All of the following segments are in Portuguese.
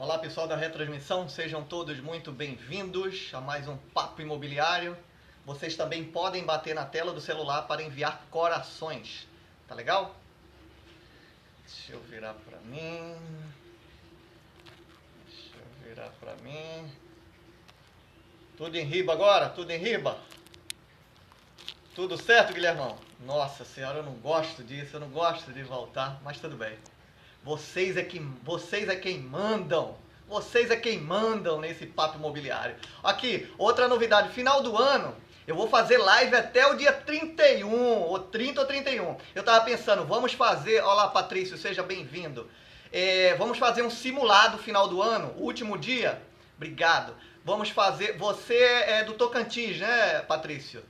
Olá pessoal da retransmissão, sejam todos muito bem-vindos a mais um Papo Imobiliário. Vocês também podem bater na tela do celular para enviar corações, tá legal? Deixa eu virar pra mim. Tudo em riba agora? Tudo em riba? Tudo certo, Guilhermão? Nossa senhora, eu não gosto disso, eu não gosto de voltar, mas tudo bem. Vocês é quem mandam. Vocês é quem mandam nesse Papo Imobiliário. Aqui, outra novidade. Final do ano, eu vou fazer live até o dia 31, ou 30 ou 31. Eu tava pensando, vamos fazer... Olá, Patrício, seja bem-vindo. Vamos fazer um simulado final do ano, último dia. Obrigado. Vamos fazer... Você é do Tocantins, né, Patrício?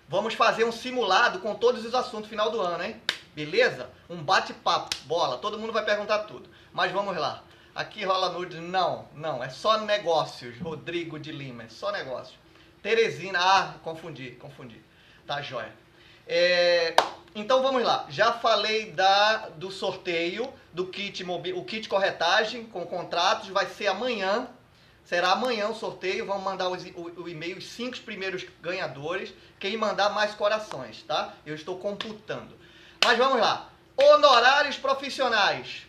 Vamos fazer um simulado com todos os assuntos final do ano, hein? Beleza? Um bate-papo, bola. Todo mundo vai perguntar tudo. Mas vamos lá. Aqui rola nudes? Não. É só negócios. Rodrigo de Lima, é só negócios. Teresina, confundi. Tá, joia. Então vamos lá. Já falei do sorteio do kit o kit corretagem com contratos. Vai ser amanhã. Será amanhã o sorteio, vamos mandar o e-mail, os 5 primeiros ganhadores, quem mandar mais corações, tá? Eu estou computando. Mas vamos lá. Honorários profissionais.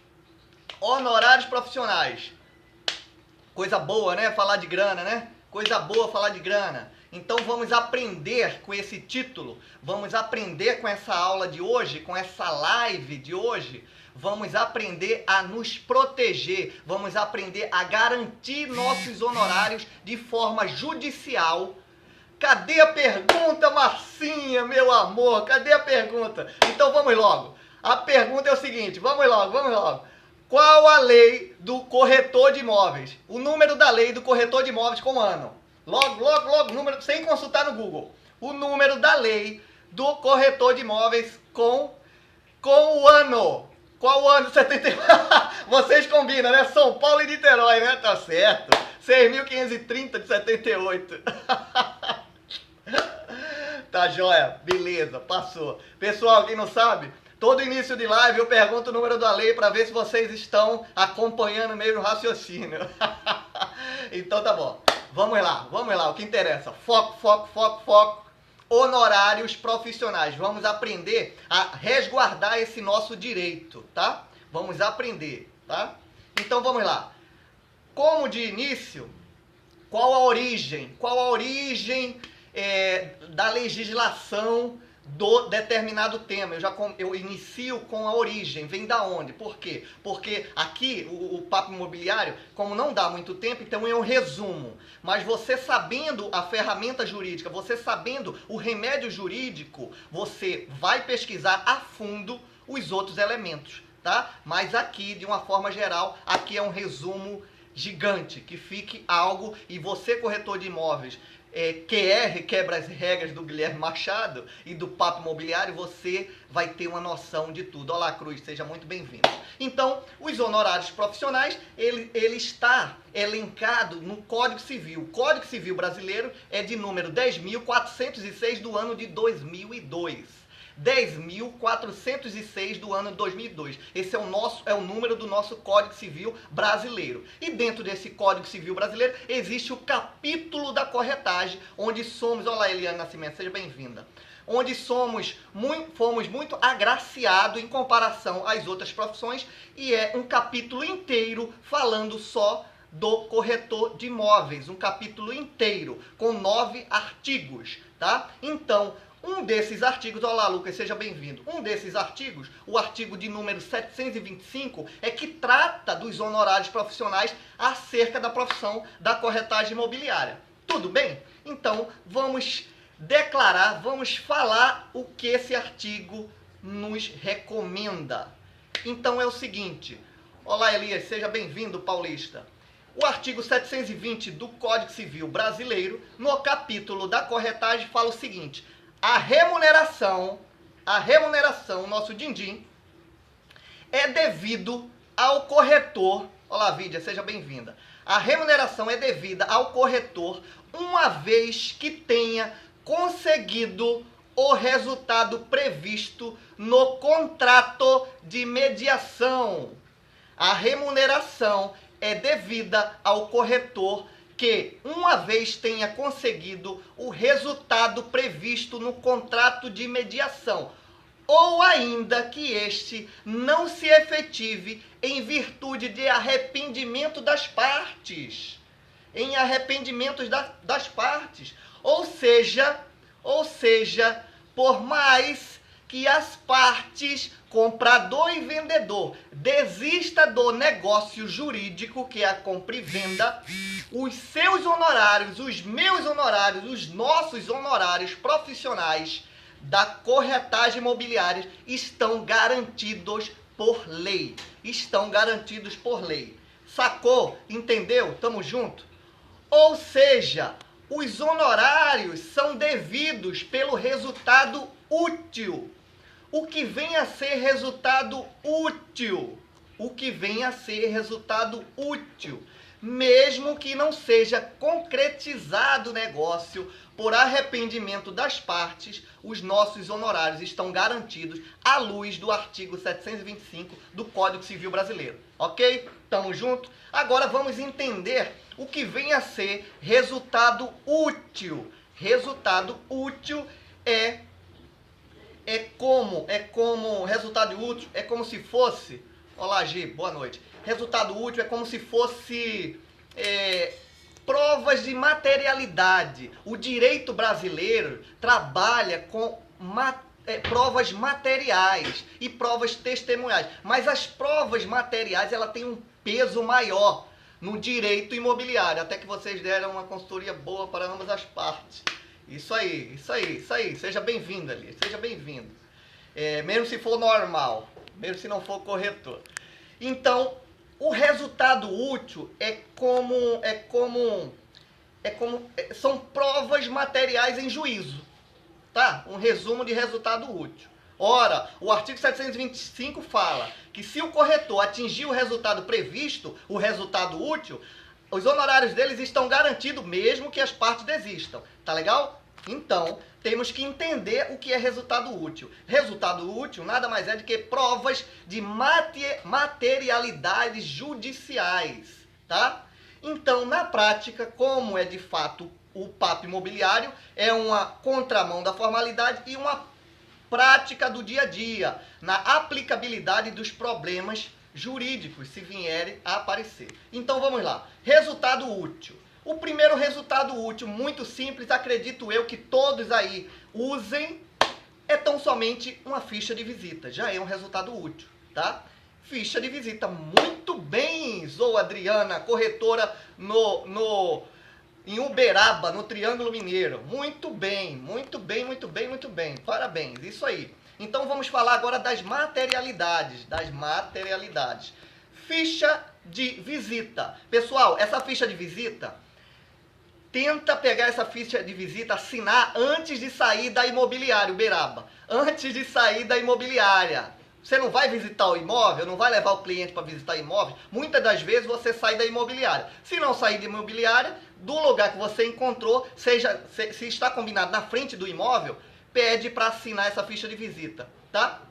Coisa boa, né? Falar de grana, né? Coisa boa falar de grana. Então vamos aprender com esse título, vamos aprender com essa aula de hoje, com essa live de hoje. Vamos aprender a nos proteger, vamos aprender a garantir nossos honorários de forma judicial. Cadê a pergunta, Marcinha, meu amor? Cadê a pergunta? Então vamos logo. A pergunta é o seguinte, vamos logo. Qual a lei do corretor de imóveis? O número da lei do corretor de imóveis com ano. Logo, número, sem consultar no Google. O número da lei do corretor de imóveis com o ano. Qual o ano? 71? Vocês combinam, né? São Paulo e Niterói, né? Tá certo. 6.530 de 78. Tá joia? Beleza, passou. Pessoal, quem não sabe, todo início de live eu pergunto o número da lei para ver se vocês estão acompanhando o mesmo raciocínio. Então tá bom. Vamos lá. O que interessa? Foco. Honorários profissionais. Vamos aprender a resguardar esse nosso direito, tá? Vamos aprender, tá? Então vamos lá. Como de início, qual a origem da legislação do determinado tema? Eu inicio com a origem. Vem da onde? Por quê? Porque aqui o Papo Imobiliário, como não dá muito tempo, então é um resumo. Mas você sabendo a ferramenta jurídica, você sabendo o remédio jurídico, você vai pesquisar a fundo os outros elementos, tá? Mas aqui, de uma forma geral, aqui é um resumo gigante, que fique algo, e você, corretor de imóveis, quebra as regras do Guilherme Machado e do Papo Imobiliário, você vai ter uma noção de tudo. Olá, Cruz, seja muito bem-vindo. Então, os honorários profissionais, ele está elencado no Código Civil. O Código Civil brasileiro é de número 10.406 do ano de 2002. 10.406 do ano de 2002. Esse é o número do nosso Código Civil brasileiro. E dentro desse Código Civil brasileiro existe o capítulo da corretagem, onde somos... Olá, Eliane Nascimento, seja bem-vinda. Onde fomos muito agraciados em comparação às outras profissões, e é um capítulo inteiro falando só do corretor de imóveis. Um capítulo inteiro, com 9 artigos, tá? Então... um desses artigos, olá Lucas, seja bem-vindo. Um desses artigos, o artigo de número 725, é que trata dos honorários profissionais acerca da profissão da corretagem imobiliária. Tudo bem? Então, vamos falar o que esse artigo nos recomenda. Então é o seguinte, olá Elias, seja bem-vindo, paulista. O artigo 720 do Código Civil brasileiro, no capítulo da corretagem, fala o seguinte: a remuneração, nosso din-din, é devido ao corretor. Olá, Vídia, seja bem-vinda. A remuneração é devida ao corretor uma vez que tenha conseguido o resultado previsto no contrato de mediação. A remuneração é devida ao corretor que, uma vez tenha conseguido o resultado previsto no contrato de mediação, ou ainda que este não se efetive em virtude de arrependimento das partes. Em arrependimentos das partes. Ou seja, por mais que as partes, comprador e vendedor, desista do negócio jurídico, que é a compra e venda, os seus honorários, os meus honorários, os nossos honorários profissionais da corretagem imobiliária estão garantidos por lei. Estão garantidos por lei. Sacou? Entendeu? Tamo junto? Ou seja, os honorários são devidos pelo resultado útil. O que vem a ser resultado útil. O que vem a ser resultado útil. Mesmo que não seja concretizado o negócio por arrependimento das partes, os nossos honorários estão garantidos à luz do artigo 725 do Código Civil Brasileiro. Ok? Tamo junto? Agora vamos entender o que vem a ser resultado útil. Resultado útil é como resultado útil é como se fosse, olá Gi, boa noite. Resultado útil é como se fosse provas de materialidade. O direito brasileiro trabalha com provas materiais e provas testemunhais, mas as provas materiais ela tem um peso maior no direito imobiliário, até que vocês deram uma consultoria boa para ambas as partes. Isso aí. Seja bem-vindo ali, seja bem-vindo. Mesmo se for normal, mesmo se não for corretor. Então, o resultado útil são provas materiais em juízo, tá? Um resumo de resultado útil. Ora, o artigo 725 fala que se o corretor atingir o resultado previsto, o resultado útil, os honorários deles estão garantidos mesmo que as partes desistam. Tá legal? Então, temos que entender o que é resultado útil. Resultado útil nada mais é do que provas de materialidades judiciais, tá? Então, na prática, como é de fato o papo imobiliário, é uma contramão da formalidade e uma prática do dia a dia, na aplicabilidade dos problemas jurídicos, se vierem a aparecer. Então, vamos lá. Resultado útil. O primeiro resultado útil, muito simples, acredito eu que todos aí usem, é tão somente uma ficha de visita. Já é um resultado útil, tá? Ficha de visita. Muito bem, Zou Adriana, corretora em Uberaba, no Triângulo Mineiro. Muito bem. Parabéns, isso aí. Então vamos falar agora das materialidades. Ficha de visita. Pessoal, essa ficha de visita, tenta pegar essa ficha de visita, assinar antes de sair da imobiliária, Uberaba. Antes de sair da imobiliária. Você não vai visitar o imóvel, não vai levar o cliente para visitar o imóvel. Muitas das vezes você sai da imobiliária. Se não sair da imobiliária, do lugar que você encontrou, se está combinado na frente do imóvel, pede para assinar essa ficha de visita, tá?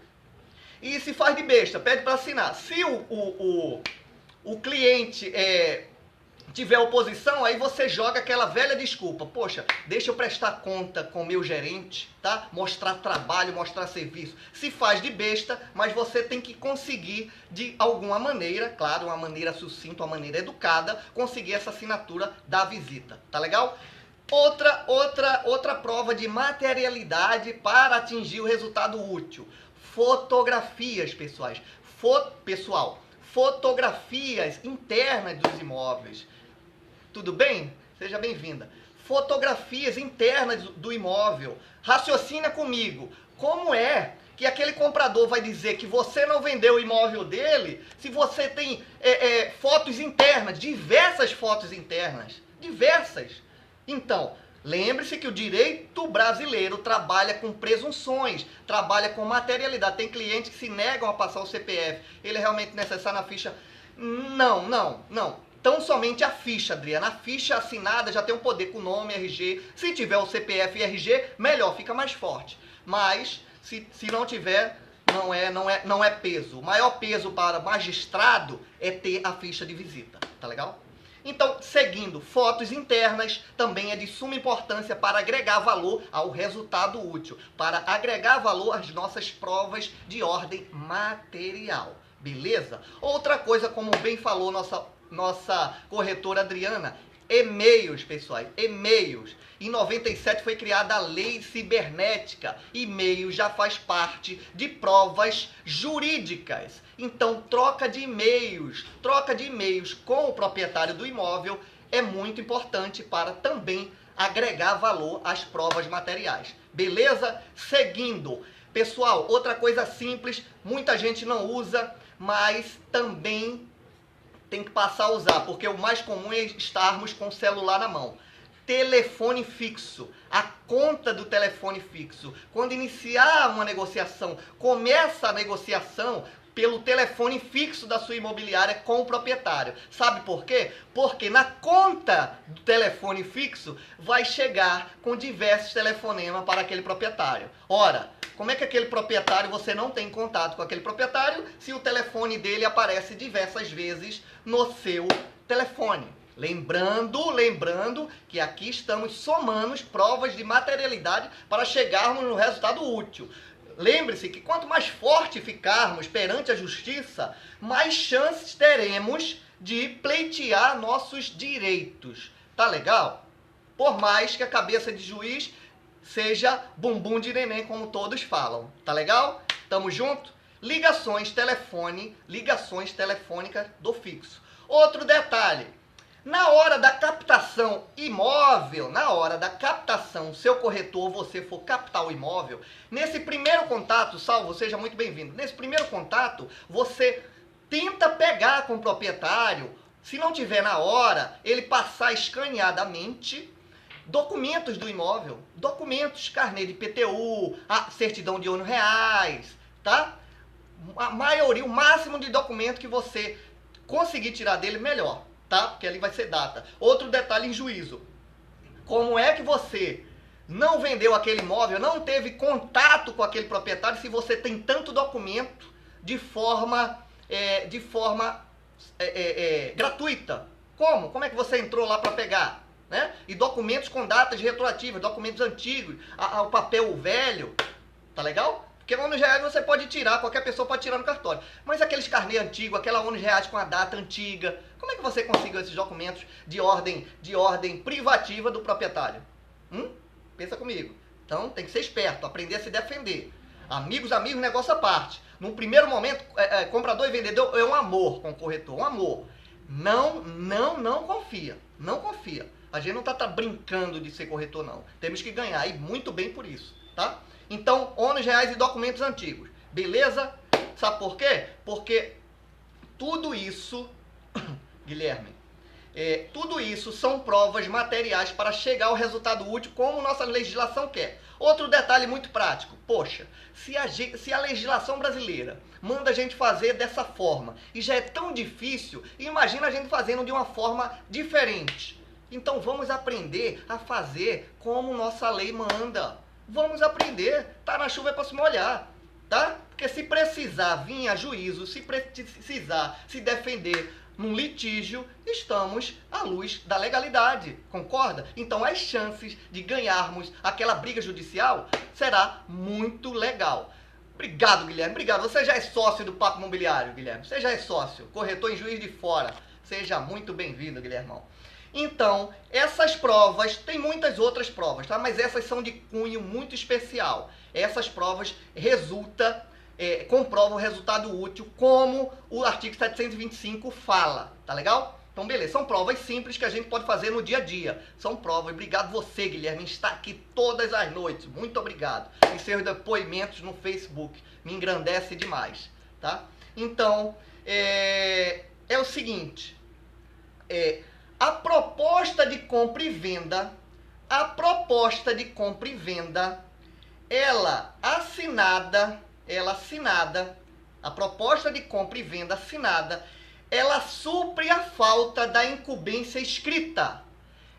E se faz de besta, pede para assinar. Se o cliente tiver oposição, aí você joga aquela velha desculpa. Poxa, deixa eu prestar conta com o meu gerente, tá? Mostrar trabalho, mostrar serviço. Se faz de besta, mas você tem que conseguir, de alguma maneira, claro, uma maneira sucinta, uma maneira educada, conseguir essa assinatura da visita, tá legal? Outra prova de materialidade para atingir o resultado útil. Fotografias, pessoal. Fotografias internas dos imóveis. Tudo bem? Seja bem-vinda. Fotografias internas do imóvel. Raciocina comigo. Como é que aquele comprador vai dizer que você não vendeu o imóvel dele se você tem fotos internas, diversas fotos internas? Diversas. Então, lembre-se que o direito brasileiro trabalha com presunções, trabalha com materialidade. Tem clientes que se negam a passar o CPF. Ele é realmente necessário na ficha? Não. Tão somente a ficha, Adriana. A ficha assinada já tem um poder com nome, RG. Se tiver o CPF e RG, melhor, fica mais forte. Mas, se não tiver, não é peso. O maior peso para magistrado é ter a ficha de visita, tá legal? Então, seguindo, fotos internas também é de suma importância para agregar valor ao resultado útil, para agregar valor às nossas provas de ordem material, beleza? Outra coisa, como bem falou nossa corretora Adriana, e-mails, pessoal, e-mails. Em 97 foi criada a lei cibernética. E-mail já faz parte de provas jurídicas. Então, troca de e-mails com o proprietário do imóvel é muito importante para também agregar valor às provas materiais. Beleza? Seguindo. Pessoal, outra coisa simples, muita gente não usa, mas também tem que passar a usar, porque o mais comum é estarmos com o celular na mão. Telefone fixo, a conta do telefone fixo. Quando iniciar uma negociação, começa a negociação pelo telefone fixo da sua imobiliária com o proprietário. Sabe por quê? Porque na conta do telefone fixo vai chegar com diversos telefonemas para aquele proprietário. Ora, como é que aquele proprietário, você não tem contato com aquele proprietário se o telefone dele aparece diversas vezes no seu telefone? Lembrando que aqui estamos somando provas de materialidade para chegarmos no resultado útil. Lembre-se que quanto mais forte ficarmos perante a justiça, mais chances teremos de pleitear nossos direitos. Tá legal? Por mais que a cabeça de juiz seja bumbum de neném, como todos falam. Tá legal? Tamo junto? Ligações telefônicas do fixo. Outro detalhe. Na hora da captação imóvel, seu corretor, você for captar o imóvel, nesse primeiro contato, Salvo, seja muito bem-vindo, nesse primeiro contato, você tenta pegar com o proprietário, se não tiver na hora, ele passar escaneadamente documentos do imóvel, documentos, carnê de IPTU, a certidão de R$ 1, tá? A maioria, o máximo de documento que você conseguir tirar dele, melhor. Tá? Porque ali vai ser data. Outro detalhe em juízo. Como é que você não vendeu aquele imóvel, não teve contato com aquele proprietário se você tem tanto documento de forma gratuita? Como? Como é que você entrou lá para pegar? Né? E documentos com datas retroativas, documentos antigos, o papel velho, tá legal? Porque R$ 1 você pode tirar, qualquer pessoa pode tirar no cartório. Mas aqueles carnê antigos, aquela R$ 1 com a data antiga, como é que você conseguiu esses documentos de ordem privativa do proprietário? Pensa comigo. Então tem que ser esperto, aprender a se defender. Amigos, negócio à parte. Num primeiro momento, comprador e vendedor é um amor com o corretor, um amor. Não confia. Não confia. A gente não tá brincando de ser corretor, não. Temos que ganhar, e muito bem por isso, tá? Então, R$ 1 e documentos antigos. Beleza? Sabe por quê? Porque tudo isso, Guilherme, tudo isso são provas materiais para chegar ao resultado útil como nossa legislação quer. Outro detalhe muito prático. Poxa, se a legislação brasileira manda a gente fazer dessa forma e já é tão difícil, imagina a gente fazendo de uma forma diferente. Então vamos aprender a fazer como nossa lei manda. Vamos aprender, tá na chuva é para se molhar, tá? Porque se precisar vir a juízo, se precisar se defender num litígio, estamos à luz da legalidade, concorda? Então as chances de ganharmos aquela briga judicial será muito legal. Obrigado, Guilherme, obrigado. Você já é sócio do Papo Imobiliário, Guilherme, você já é sócio, corretor em Juiz de Fora. Seja muito bem-vindo, Guilhermão. Então, essas provas, tem muitas outras provas, tá? Mas essas são de cunho muito especial. Essas provas comprovam o resultado útil, como o artigo 725 fala, tá legal? Então, beleza, são provas simples que a gente pode fazer no dia a dia. São provas, obrigado você, Guilherme, está aqui todas as noites, muito obrigado. E seus depoimentos no Facebook, me engrandece demais, tá? Então, é o seguinte, a proposta de compra e venda, ela assinada, a proposta de compra e venda assinada, ela supre a falta da incumbência escrita.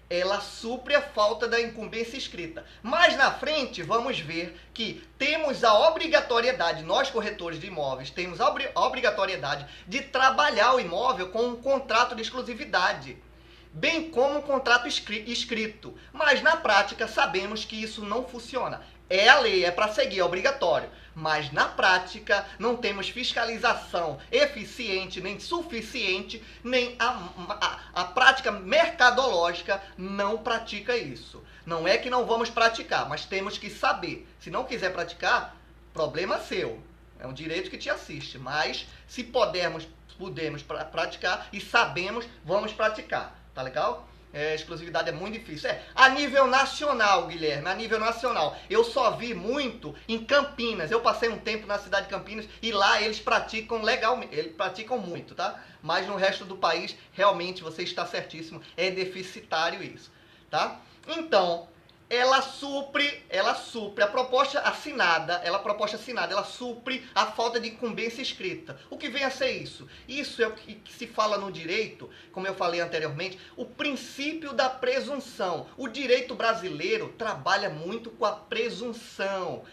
ela supre a falta da incumbência escrita. Mais na frente, vamos ver que temos a obrigatoriedade, nós corretores de imóveis, temos a obrigatoriedade de trabalhar o imóvel com um contrato de exclusividade, bem como um contrato escrito. Mas na prática sabemos que isso não funciona. É a lei, é para seguir, é obrigatório. Mas na prática não temos fiscalização eficiente, nem suficiente, nem a prática mercadológica não pratica isso. Não é que não vamos praticar, mas temos que saber. Se não quiser praticar, problema seu. É um direito que te assiste. Mas se podemos praticar e sabemos, vamos praticar. Tá legal? Exclusividade é muito difícil. A nível nacional, Guilherme, a nível nacional, eu só vi muito em Campinas. Eu passei um tempo na cidade de Campinas e lá eles praticam legalmente, eles praticam muito, tá? Mas no resto do país, realmente, você está certíssimo, é deficitário isso, tá? Então, ela supre a proposta assinada, ela supre a falta de incumbência escrita. O que vem a ser isso? Isso é o que se fala no direito, como eu falei anteriormente, o princípio da presunção. O direito brasileiro trabalha muito com a presunção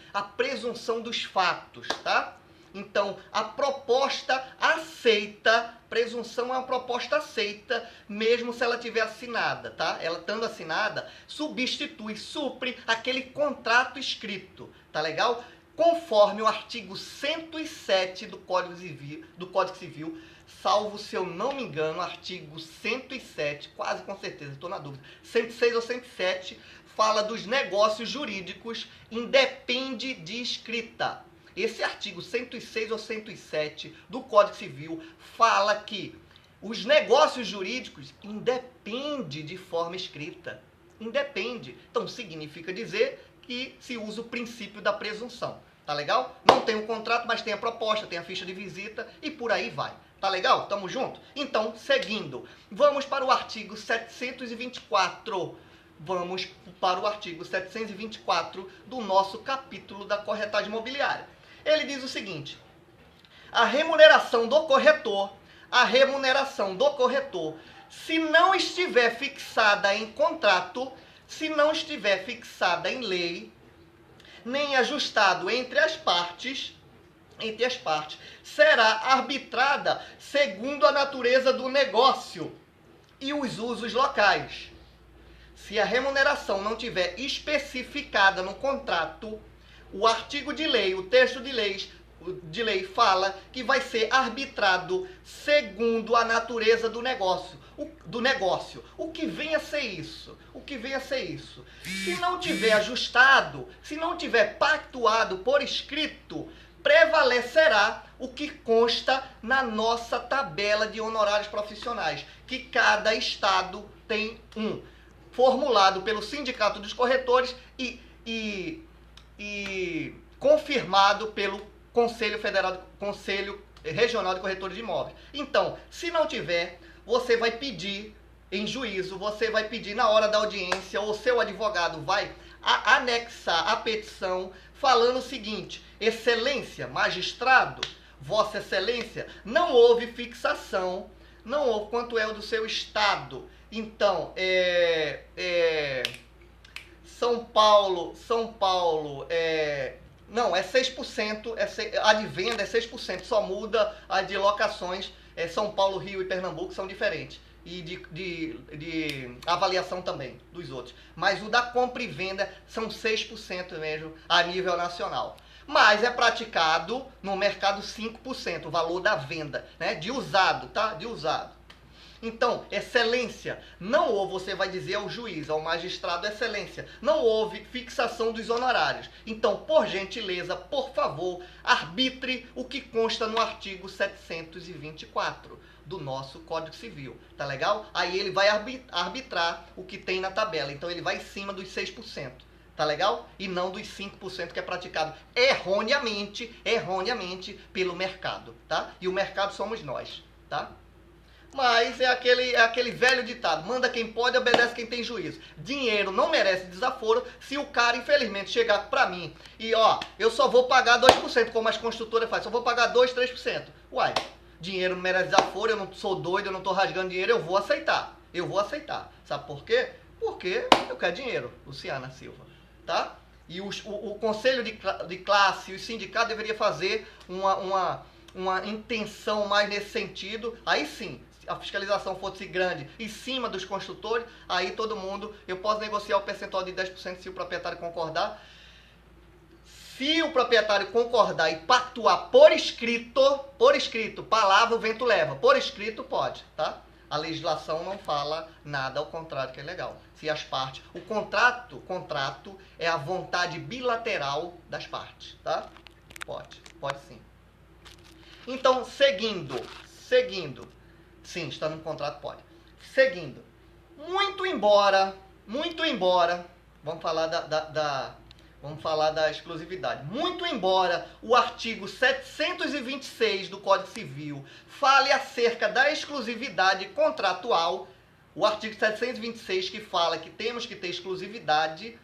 dos fatos, tá? Então, a proposta aceita, presunção é uma proposta aceita, mesmo se ela tiver assinada, tá? Ela estando assinada, supre aquele contrato escrito, tá legal? Conforme o artigo 107 do Código Civil, salvo se eu não me engano, artigo 107, quase com certeza, estou na dúvida, 106 ou 107, fala dos negócios jurídicos, independe de escrita. Esse artigo 106 ou 107 do Código Civil fala que os negócios jurídicos independem de forma escrita. Independe. Então, significa dizer que se usa o princípio da presunção. Tá legal? Não tem um contrato, mas tem a proposta, tem a ficha de visita e por aí vai. Tá legal? Tamo junto? Então, seguindo. Vamos para o artigo 724. Vamos para o artigo 724 do nosso capítulo da corretagem imobiliária. Ele diz o seguinte: a remuneração do corretor, se não estiver fixada em contrato, se não estiver fixada em lei, nem ajustado entre as partes, será arbitrada segundo a natureza do negócio e os usos locais. Se a remuneração não tiver especificada no contrato, o artigo de lei, o texto de lei fala que vai ser arbitrado segundo a natureza do negócio. O que vem a ser isso? Se não tiver ajustado, se não tiver pactuado por escrito, prevalecerá o que consta na nossa tabela de honorários profissionais, que cada estado tem um, formulado pelo Sindicato dos Corretores e confirmado pelo Conselho Regional de Corretores de Imóveis. Então, se não tiver, você vai pedir em juízo, você vai pedir na hora da audiência, ou seu advogado vai anexar a petição falando o seguinte: Excelência, magistrado, Vossa Excelência, não houve fixação, não houve quanto é o do seu estado. Então, São Paulo, não, é 6%, a de venda é 6%, só muda a de locações, São Paulo, Rio e Pernambuco são diferentes, e de avaliação também dos outros. Mas o da compra e venda são 6% mesmo a nível nacional. Mas é praticado no mercado 5%, o valor da venda, né? De usado, tá? De usado. Então, Excelência, não houve, você vai dizer ao juiz, ao magistrado, Excelência, não houve fixação dos honorários. Então, por gentileza, por favor, arbitre o que consta no artigo 724 do nosso Código Civil, tá legal? Aí ele vai arbitrar o que tem na tabela, então ele vai em cima dos 6%. Tá legal? E não dos 5% que é praticado erroneamente pelo mercado, tá? E o mercado somos nós, tá? Mas é aquele velho ditado: manda quem pode, obedece quem tem juízo. Dinheiro não merece desaforo. Se o cara, infelizmente, chegar pra mim e, eu só vou pagar 2%, como as construtoras fazem, só vou pagar 2%, 3%. Uai, dinheiro não merece desaforo, eu não sou doido, eu não tô rasgando dinheiro, eu vou aceitar. Sabe por quê? Porque eu quero dinheiro, Luciana Silva, tá? E o conselho de classe e o sindicato deveria fazer uma intenção mais nesse sentido. Aí sim, se a fiscalização fosse grande em cima dos construtores, aí todo mundo, eu posso negociar o percentual de 10% se o proprietário concordar. Se o proprietário concordar e pactuar por escrito, palavra o vento leva, por escrito pode, tá? A legislação não fala nada ao contrário, que é legal. Se as partes... O contrato é a vontade bilateral das partes, tá? Pode sim. Então, seguindo. Sim, está no contrato, pode. Seguindo. Muito embora, vamos falar da exclusividade. Muito embora o artigo 726 do Código Civil fale acerca da exclusividade contratual, o artigo 726 que fala que temos que ter exclusividade,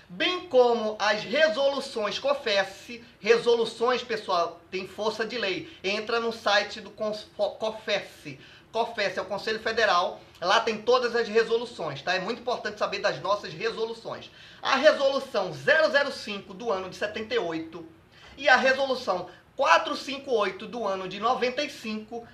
bem como as resoluções COFES, resoluções, pessoal, tem força de lei. Entra no site do COFES. COFES é o Conselho Federal, lá tem todas as resoluções, tá? É muito importante saber das nossas resoluções. A resolução 005 do ano de 78 e a resolução 458 do ano de 95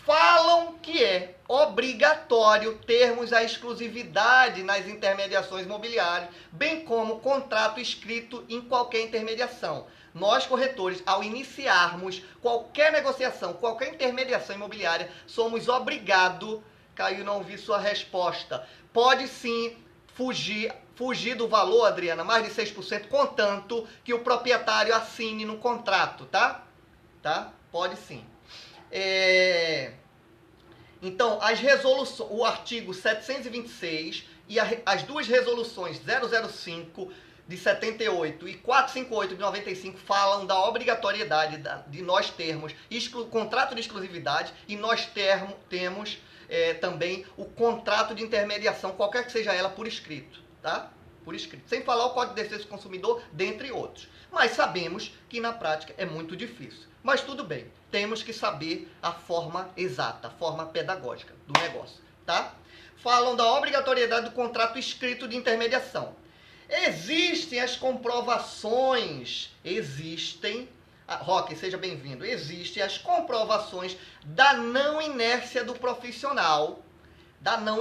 falam que é obrigatório termos a exclusividade nas intermediações imobiliárias, bem como contrato escrito em qualquer intermediação. Nós, corretores, ao iniciarmos qualquer negociação, qualquer intermediação imobiliária, somos obrigados, Caio, não vi sua resposta, pode sim fugir do valor, Adriana, mais de 6%, contanto que o proprietário assine no contrato, tá? Tá? Pode sim. Então, as resoluções, o artigo 726 e as duas resoluções 005 de 78 e 458 de 95 falam da obrigatoriedade de nós termos contrato de exclusividade e nós temos também o contrato de intermediação, qualquer que seja ela, por escrito, tá? Por escrito. Sem falar o Código de Defesa do Consumidor, dentre outros. Mas sabemos que na prática é muito difícil. Mas tudo bem, temos que saber a forma exata, a forma pedagógica do negócio, tá? Falam da obrigatoriedade do contrato escrito de intermediação. Existem as comprovações, Roque, seja bem-vindo, existem as comprovações da não inércia do profissional,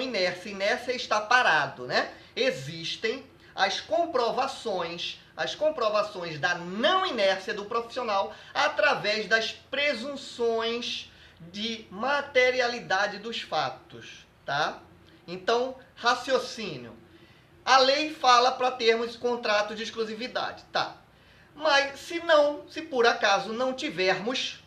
inércia está parado, né? Existem as comprovações da não inércia do profissional através das presunções de materialidade dos fatos, tá? Então, raciocínio. A lei fala para termos contrato de exclusividade, tá? Mas se por acaso não tivermos,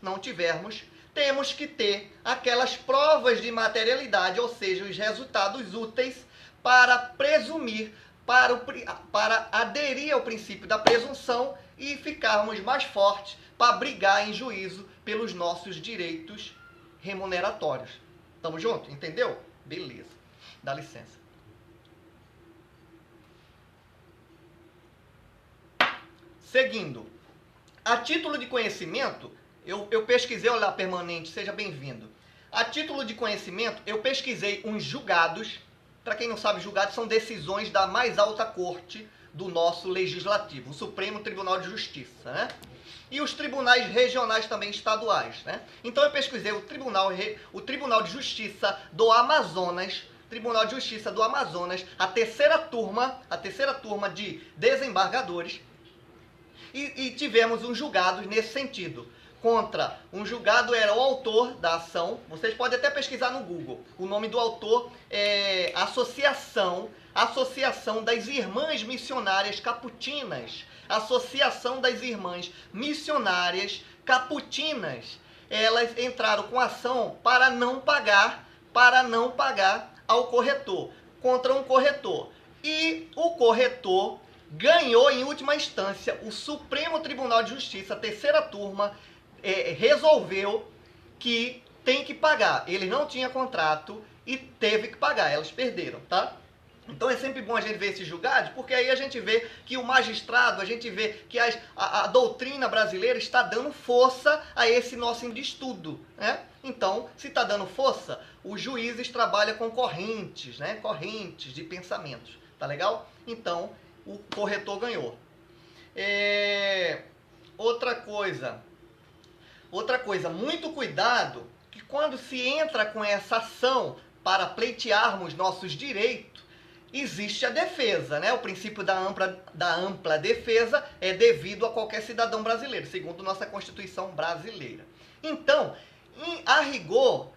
temos que ter aquelas provas de materialidade, ou seja, os resultados úteis para presumir, para aderir ao princípio da presunção e ficarmos mais fortes para brigar em juízo pelos nossos direitos remuneratórios. Tamo junto? Entendeu? Beleza. Dá licença. Seguindo. A título de conhecimento, eu pesquisei, olá, permanente, seja bem-vindo. A título de conhecimento, eu pesquisei uns julgados. Para quem não sabe, julgados são decisões da mais alta corte do nosso legislativo, o Supremo Tribunal de Justiça, né? E os tribunais regionais também estaduais, né? Então eu pesquisei o Tribunal de Justiça do Amazonas, a terceira turma de desembargadores, e tivemos um julgado nesse sentido. Um julgado era o autor da ação, vocês podem até pesquisar no Google, o nome do autor é Associação das Irmãs Missionárias Caputinas, elas entraram com ação para não pagar ao corretor, contra um corretor, e o corretor ganhou em última instância. O Supremo Tribunal de Justiça, a terceira turma, resolveu que tem que pagar. Ele não tinha contrato e teve que pagar. Elas perderam, tá? Então é sempre bom a gente ver esses julgados, porque aí a gente vê que o magistrado, a gente vê que a doutrina brasileira está dando força a esse nosso estudo, né? Então, se está dando força, os juízes trabalham com correntes, né? Correntes de pensamentos. tá legal? Então, o corretor ganhou. Outra coisa, muito cuidado, que quando se entra com essa ação para pleitearmos nossos direitos, existe a defesa, né? O princípio da ampla defesa é devido a qualquer cidadão brasileiro, segundo nossa Constituição brasileira. Então, a rigor,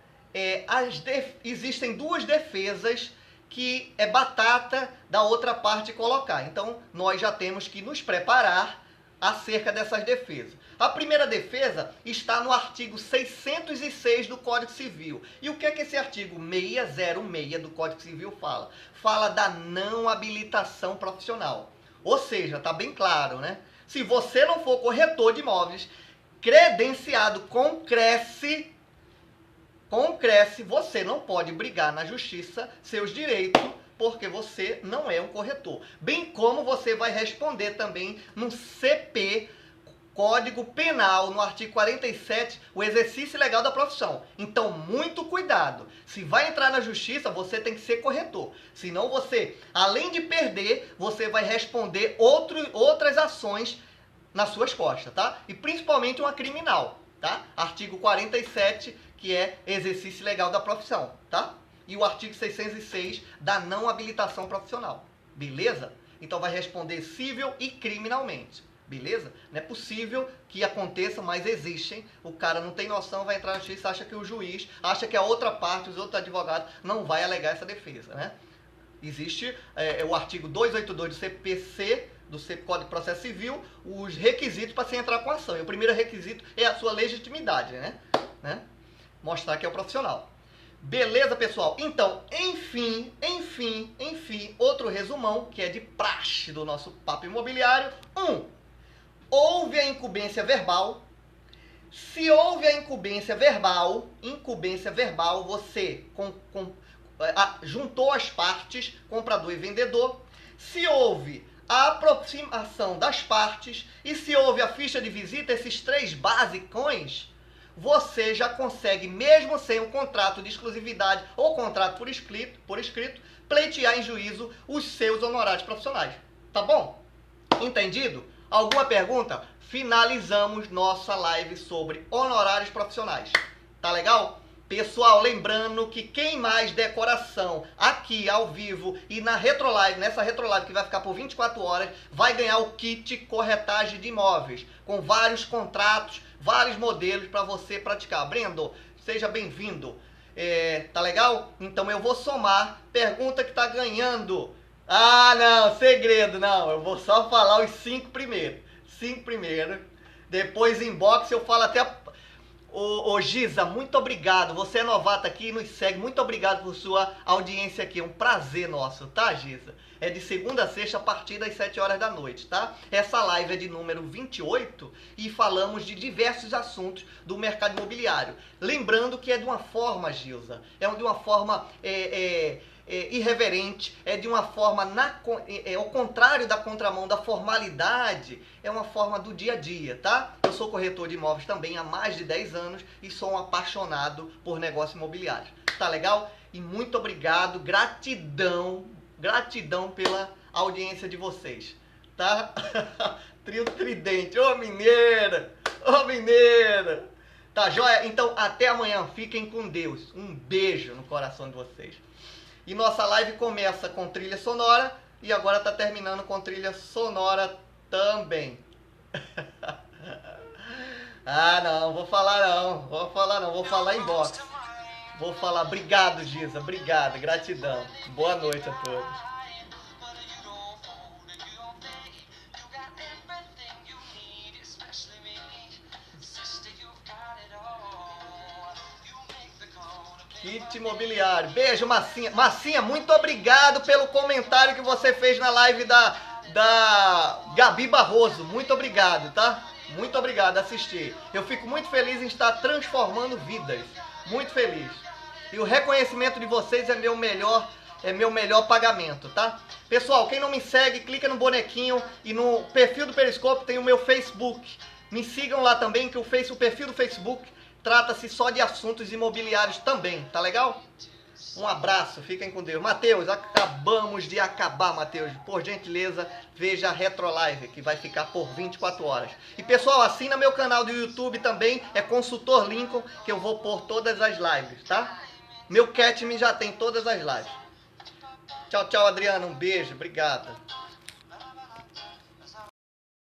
existem duas defesas que é batata da outra parte colocar. Então, nós já temos que nos preparar acerca dessas defesas. A primeira defesa está no artigo 606 do Código Civil. E o que é que esse artigo 606 do Código Civil fala? Fala da não habilitação profissional. Ou seja, está bem claro, né? Se você não for corretor de imóveis credenciado com Cresce, você não pode brigar na justiça seus direitos, porque você não é um corretor. Bem como você vai responder também no CP, Código Penal, no artigo 47, o exercício ilegal da profissão. Então, muito cuidado. Se vai entrar na justiça, você tem que ser corretor. Senão você, além de perder, você vai responder outras ações nas suas costas, tá? E principalmente uma criminal, tá? Artigo 47, que é exercício ilegal da profissão, tá? E o artigo 606 da não habilitação profissional, beleza? Então vai responder civil e criminalmente, beleza? Não é possível que aconteça, mas existem. O cara não tem noção, vai entrar na justiça, acha que o juiz, acha que a outra parte, os outros advogados, não vai alegar essa defesa, né? Existe o artigo 282 do CPC, do Código de Processo Civil, os requisitos para se entrar com a ação. E o primeiro requisito é a sua legitimidade, né? Mostrar que é o profissional. Beleza, pessoal? Então, enfim, outro resumão, que é de praxe do nosso papo imobiliário. Houve a incumbência verbal. Se houve a incumbência verbal, você juntou as partes, comprador e vendedor. Se houve a aproximação das partes e se houve a ficha de visita, esses três basicões, você já consegue, mesmo sem um contrato de exclusividade ou contrato por escrito, pleitear em juízo os seus honorários profissionais. Tá bom? Entendido? Alguma pergunta? Finalizamos nossa live sobre honorários profissionais. Tá legal? Pessoal, lembrando que quem mais der coração aqui ao vivo e na retrolive, nessa retrolive que vai ficar por 24 horas, vai ganhar o kit corretagem de imóveis, com vários contratos, vários modelos para você praticar. Brendo, seja bem-vindo. Tá legal? Então eu vou somar. Pergunta que tá ganhando. Ah, não, segredo, não. Eu vou só falar os 5 primeiros. 5 primeiros. Depois inbox eu falo até... Ô Giza, muito obrigado. Você é novato aqui e nos segue. Muito obrigado por sua audiência aqui. É um prazer nosso, tá, Giza? É de segunda a sexta a partir das 7 horas da noite, tá? Essa live é de número 28 e falamos de diversos assuntos do mercado imobiliário. Lembrando que é de uma forma, Gilza, é de uma forma irreverente, é de uma forma ao contrário da contramão da formalidade, é uma forma do dia a dia, tá? Eu sou corretor de imóveis também há mais de 10 anos e sou um apaixonado por negócios imobiliários. Tá legal? E muito obrigado, gratidão pela audiência de vocês, tá? Trio Tridente, ô mineira! Tá joia? Então até amanhã, fiquem com Deus. Um beijo no coração de vocês. E nossa live começa com trilha sonora e agora tá terminando com trilha sonora também. Ah, não, vou falar em box. Vou falar, obrigado, Giza, obrigado, gratidão. Boa noite a todos. Kit imobiliário. Beijo, Massinha. Massinha, muito obrigado pelo comentário que você fez na live da Gabi Barroso. Muito obrigado, tá? Muito obrigado, assistir. Eu fico muito feliz em estar transformando vidas. Muito feliz. E o reconhecimento de vocês é meu melhor pagamento, tá? Pessoal, quem não me segue, clica no bonequinho e no perfil do Periscope tem o meu Facebook. Me sigam lá também, que o perfil do Facebook trata-se só de assuntos imobiliários também, tá legal? Um abraço, fiquem com Deus. Matheus, acabamos de acabar, Matheus. Por gentileza, veja a Retrolive, que vai ficar por 24 horas. E pessoal, assina meu canal do YouTube também, é Consultor Lincoln, que eu vou pôr todas as lives, tá? Meu Catme já tem todas as lives. Tchau, tchau, Adriana. Um beijo, obrigada.